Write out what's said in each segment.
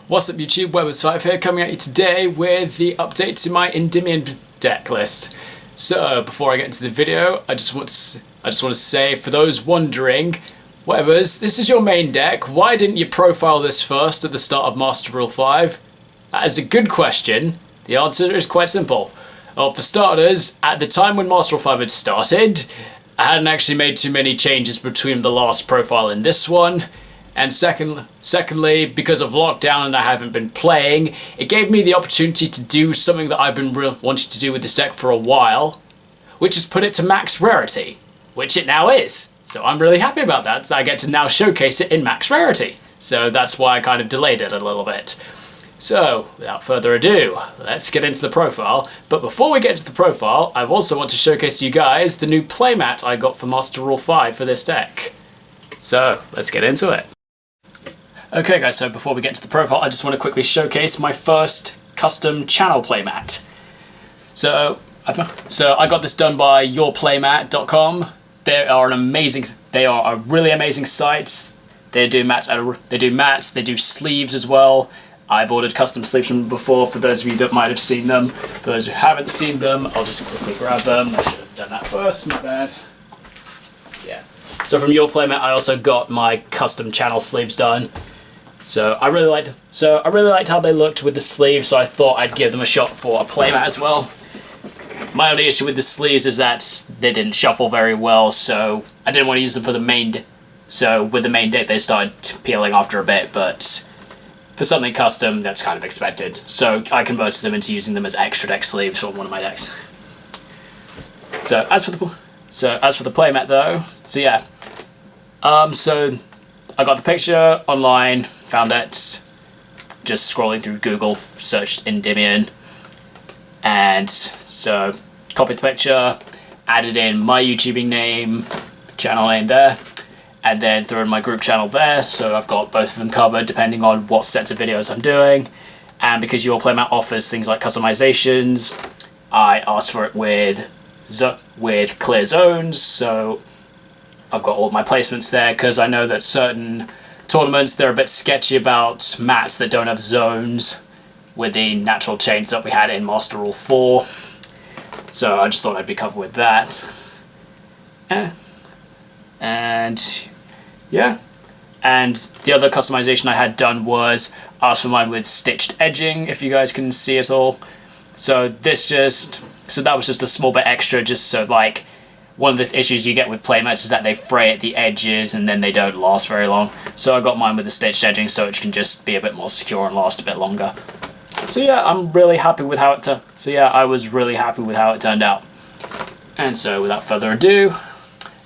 What's up YouTube, Webbers5 here, coming at you today with the update to my Endymion deck list. So, before I get into the video, I just want to say, for those wondering, Webbers, this is your main deck, why didn't you profile this first at the start of Master Rule 5? That is a good question. The answer is quite simple. Well, for starters, at the time when Master Rule 5 had started, I hadn't actually made too many changes between the last profile and this one. And secondly, because of lockdown and I haven't been playing, it gave me the opportunity to do something that I've been wanting to do with this deck for a while, which is put it to max rarity, which it now is. So I'm really happy about that. I get to now showcase it in max rarity. So that's why I kind of delayed it a little bit. So, without further ado, let's get into the profile. But before we get to the profile, I also want to showcase to you guys the new playmat I got for Master Rule 5 for this deck. So, let's get into it. Okay guys, so before we get to the profile, I just want to quickly showcase my first custom channel playmat. So I got this done by yourplaymat.com. They are a really amazing site. They do mats, they do sleeves as well. I've ordered custom sleeves from them before, for those of you that might have seen them. For those who haven't seen them, I'll just quickly grab them. I should have done that first, my bad. Yeah. So from Your Playmat, I also got my custom channel sleeves done. So I really liked how they looked with the sleeves, so I thought I'd give them a shot for a playmat as well. My only issue with the sleeves is that they didn't shuffle very well, so I didn't want to use them for the main. So with the main deck, they started peeling after a bit, but for something custom, that's kind of expected. So I converted them into using them as extra deck sleeves for one of my decks. So as for the playmat though, so yeah, so I got the picture online, found it, just scrolling through Google, searched Endymion, and so copied the picture, added in my YouTubing name, channel name there, and then threw in my group channel there, so I've got both of them covered depending on what sets of videos I'm doing. And because Your Playmat offers things like customizations, I asked for it with clear zones, so I've got all my placements there, because I know that certain tournaments, they're a bit sketchy about mats that don't have zones with the natural change that we had in Master Rule 4. So I just thought I'd be covered with that. And yeah. And the other customization I had done was ask for mine with stitched edging, if you guys can see it all. So that was just a small bit extra, just so like, one of the issues you get with playmats is that they fray at the edges and then they don't last very long. So I got mine with the stitched edging so it can just be a bit more secure and last a bit longer. So yeah, I was really happy with how it turned out. And so without further ado,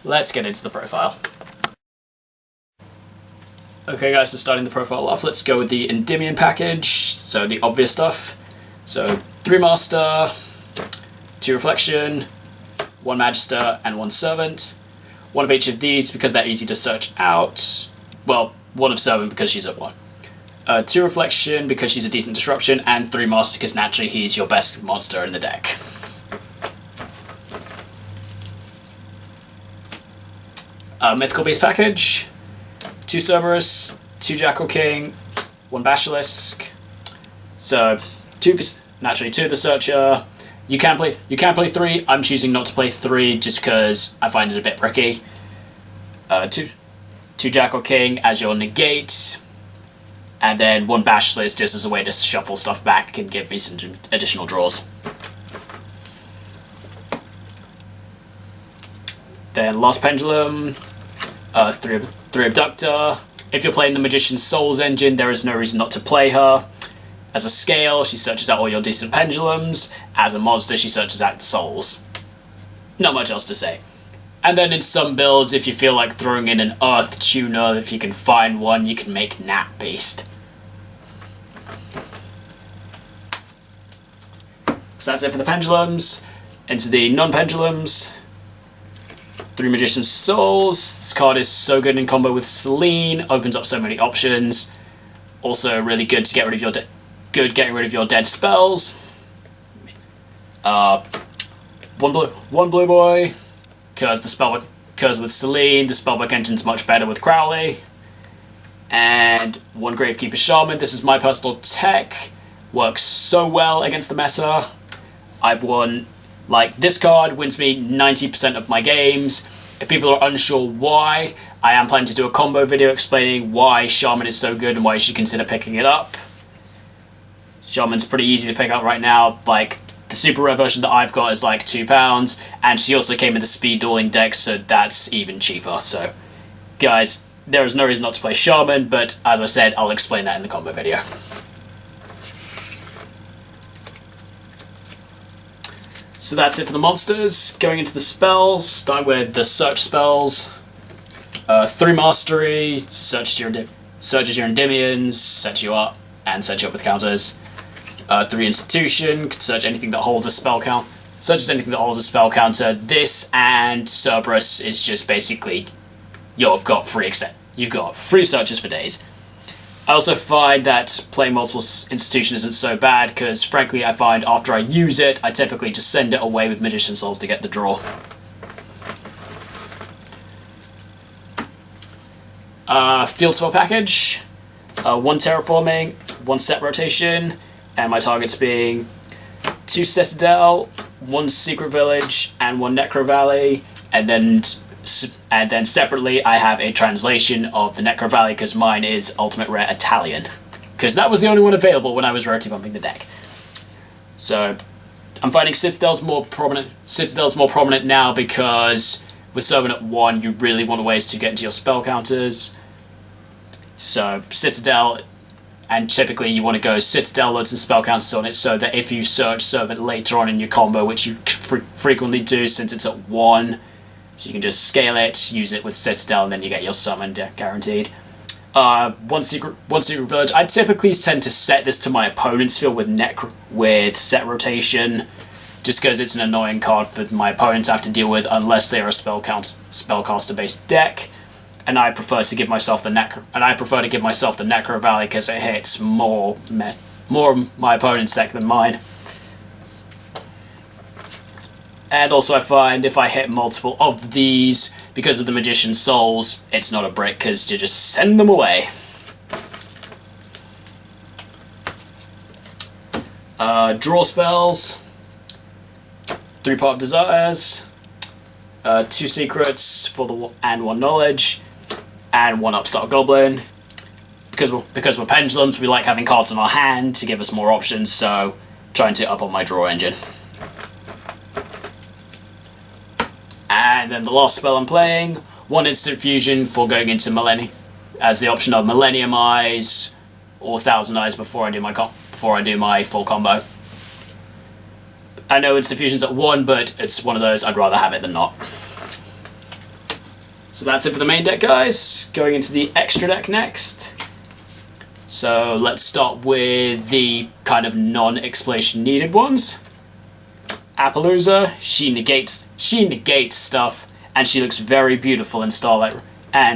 let's get into the profile. Okay guys, so starting the profile off, let's go with the Endymion package. So the obvious stuff. So 3 Master, 2 Reflection, 1 Magister, and 1 Servant. One of each of these because they're easy to search out. Well, 1 of Servant because she's at 1. 2 Reflection because she's a decent disruption, and 3 Master because naturally he's your best monster in the deck. Mythical Beast package. 2 Cerberus, 2 Jackal King, 1 Basilisk. So naturally 2 of the Searcher. You can play 3. I'm choosing not to play 3 just because I find it a bit bricky. 2 Jackal King as your negate, and then 1 Basilisk just as a way to shuffle stuff back and give me some additional draws. Then Lost Pendulum, 3 Abductor. If you're playing the Magician's Souls engine, there is no reason not to play her. As a scale, she searches out all your decent pendulums. As a monster, she searches out souls. Not much else to say. And then in some builds, if you feel like throwing in an Earth Tuner, if you can find one, you can make Nat Beast. So that's it for the pendulums. Into the non-pendulums. 3 Magician's Souls. This card is so good in combo with Selene. Opens up so many options. Also really good to get rid of your getting rid of your dead spells. 1 blue boy, because with Selene, the spellbook engine's much better with Crowley. and one Gravekeeper Shaman. This is my personal tech. Works so well against the meta. I've won, like, this card wins me 90% of my games. If people are unsure why, I am planning to do a combo video explaining why Shaman is so good and why you should consider picking it up. Shaman's pretty easy to pick up right now. Like, the super rare version that I've got is like £2, and she also came with the speed dueling deck, so that's even cheaper. So, guys, there is no reason not to play Shaman, but as I said, I'll explain that in the combo video. So that's it for the monsters. Going into the spells, starting with the search spells. 3 mastery, searches your Endymions, set you up, and set you up with counters. 3 institution, search anything that holds a spell count. Searches anything that holds a spell counter. This and Cerberus is just basically you've got free searches for days. I also find that playing multiple institution isn't so bad because, frankly, I find after I use it, I typically just send it away with Magician Souls to get the draw. Field spell package, 1 terraforming, 1 set rotation, and my targets being 2 Citadel, 1 Secret Village, and 1 Necro Valley, and then separately I have a translation of the Necro Valley because mine is Ultimate Rare Italian, because that was the only one available when I was rarity bumping the deck. So I'm finding Citadel's more prominent now because with Servant at 1 you really want ways to get into your spell counters. So Citadel, and typically you want to go Citadel, load some spell counters on it so that if you search Servant later on in your combo, which you frequently do since it's at 1, so you can just scale it, use it with Citadel, and then you get your summon guaranteed. 1 secret village. I typically tend to set this to my opponent's field with set rotation, just because it's an annoying card for my opponent to have to deal with unless they are a spellcaster based deck. And I prefer to give myself the Necro Valley because it hits more my opponent's deck than mine. And also I find if I hit multiple of these, because of the Magician's Souls, it's not a brick because you just send them away. Draw spells, 3 Pot of Desires, 2 secrets and 1 knowledge, and 1 Upstart Goblin. Because we're pendulums, we like having cards in our hand to give us more options, so trying to up on my draw engine. And then the last spell I'm playing, 1 instant fusion for going into Millennium, as the option of Millennium Eyes or 1,000 Eyes before I do my full combo. I know instant fusion's at 1, but it's one of those I'd rather have it than not. So that's it for the main deck, guys. Going into the extra deck next. So let's start with the kind of non-explanation needed ones. Appaloosa, she negates stuff, and she looks very beautiful in Starlight Red.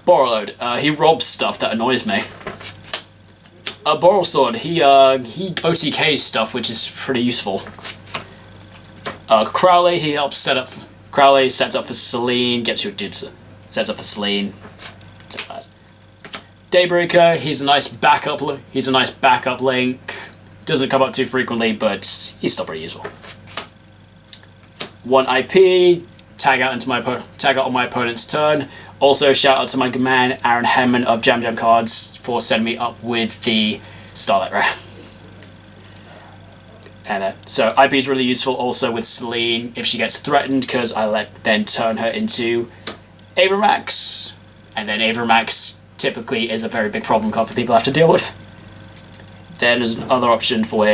Borrowload, he robs stuff that annoys me. Borrowsword, he OTKs stuff, which is pretty useful. Crowley, Crowley sets up for Selene, sets up for Selene. Daybreaker, he's a nice backup link. Doesn't come up too frequently, but he's still pretty useful. 1 IP, tag out on my opponent's turn. Also, shout out to my good man Aaron Hemman of Jam Jam Cards for setting me up with the Starlight Rare. And so IP is really useful also with Selene if she gets threatened, because I then turn her into Avramax, and then Avramax typically is a very big problem card for people to have to deal with. Then there's another option for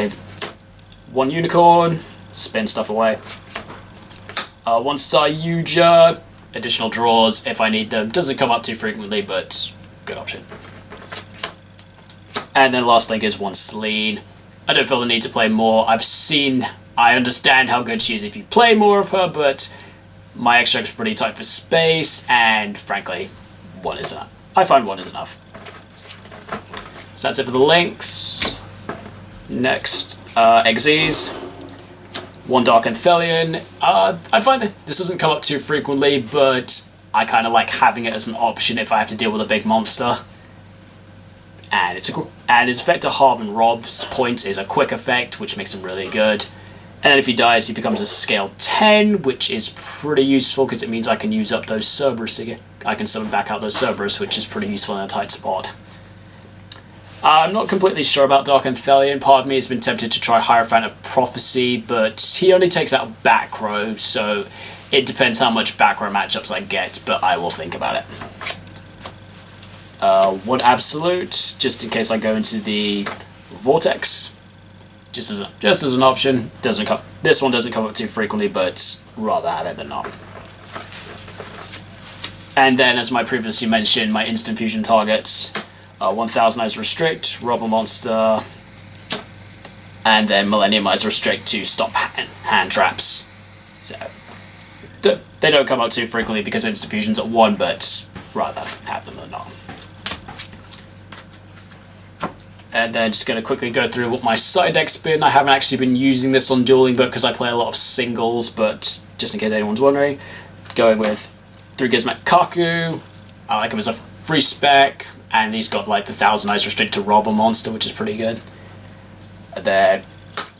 1 Unicorn, spin stuff away. 1 star Yugioh, additional draws if I need them. Doesn't come up too frequently, but good option. And then last link is 1 Selene. I don't feel the need to play more. I understand how good she is if you play more of her, but my extract is pretty tight for space, and frankly, 1 is enough. I find 1 is enough. So that's it for the links. Next, Xyz. 1 Dark Anthelion. I find that this doesn't come up too frequently, but I kind of like having it as an option if I have to deal with a big monster. And his effect to halve and Rob's points is a quick effect, which makes him really good. And then if he dies, he becomes a scale 10, which is pretty useful because it means I can use up those Cerberus again. I can summon back out those Cerberus, which is pretty useful in a tight spot. I'm not completely sure about Dark Anthelion. Part of me has been tempted to try Hierophant of Prophecy, but he only takes out back row, so it depends how much back row matchups I get, but I will think about it. One Absolute, just in case I go into the Vortex, just as an option. This one doesn't come up too frequently, but rather have it than not. And then, as I previously mentioned, my instant fusion targets: 1000 Eyes Restrict, rob a monster, and then Millennium Eyes Restrict to stop hand traps. So they don't come up too frequently because instant fusion's at 1, but rather have them than not. And then just going to quickly go through what my side deck's been. I haven't actually been using this on Dueling Book because I play a lot of singles, but just in case anyone's wondering, going with 3 Gizmek Kaku. I like him as a free spec, and he's got like the 1000 Eyes Restrict to rob a monster, which is pretty good. And then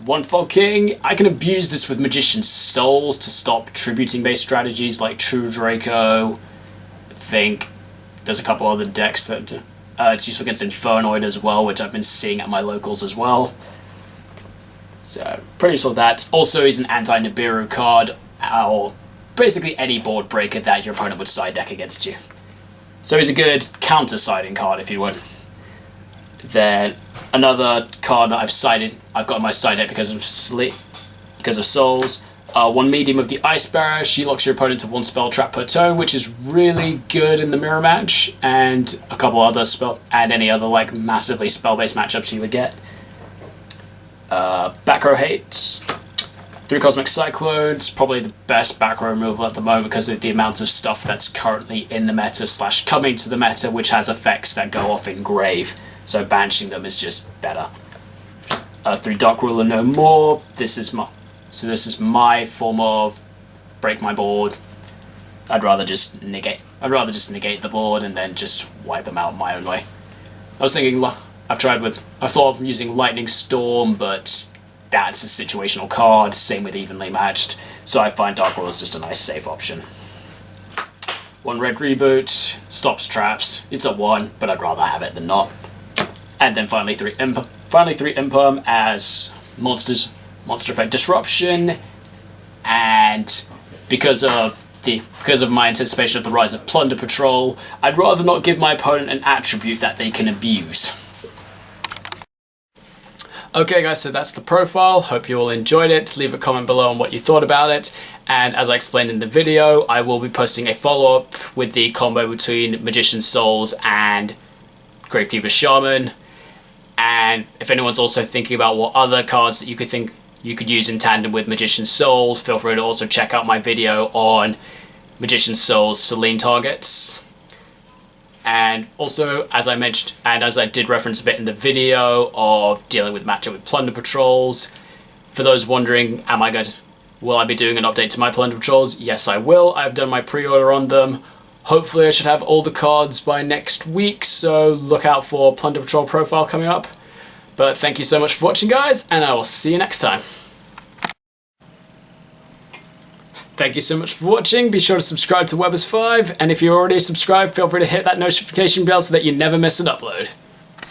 1 Fog King. I can abuse this with Magician's Souls to stop tributing based strategies like True Draco. I think there's a couple other decks that do. It's useful against Infernoid as well, which I've been seeing at my locals as well. So, pretty useful with that. Also, he's an anti-Nibiru card, or basically any board breaker that your opponent would side deck against you. So he's a good counter-siding card, if you would. Then, another card that I've got on my side deck because of Souls. 1 Medium of the Ice Barrier. She locks your opponent to 1 spell trap per turn, which is really good in the mirror match, and a couple other and any other like massively spell-based matchups you would get. Back row Hate. 3 Cosmic Cyclones, probably the best back row removal at the moment because of the amount of stuff that's currently in the meta / coming to the meta, which has effects that go off in Grave, so banishing them is just better. 3 Dark Ruler No More. This is my form of break my board. I'd rather just negate the board and then just wipe them out my own way. I was thinking, I've thought of using Lightning Storm, but that's a situational card, same with Evenly Matched, so I find Dark Ruler is just a nice safe option. 1 Red Reboot, stops traps. It's a 1, but I'd rather have it than not. And then finally 3 Imperm as monster effect disruption, and because of my anticipation of the rise of Plunder Patrol, I'd rather not give my opponent an attribute that they can abuse. Okay guys, so that's the profile. Hope you all enjoyed it. Leave a comment below on what you thought about it, and as I explained in the video, I will be posting a follow-up with the combo between Magician's Souls and Gravekeeper Shaman. And if anyone's also thinking about what other cards that you could use in tandem with Magician's Souls, feel free to also check out my video on Magician's Souls Selene targets. And also, as I mentioned, and as I did reference a bit in the video of dealing with matchup with Plunder Patrols, for those wondering, will I be doing an update to my Plunder Patrols? Yes, I will. I've done my pre-order on them. Hopefully I should have all the cards by next week, so look out for Plunder Patrol profile coming up. But thank you so much for watching, guys, and I will see you next time. Thank you so much for watching. Be sure to subscribe to Webbers5, and if you're already subscribed, feel free to hit that notification bell so that you never miss an upload.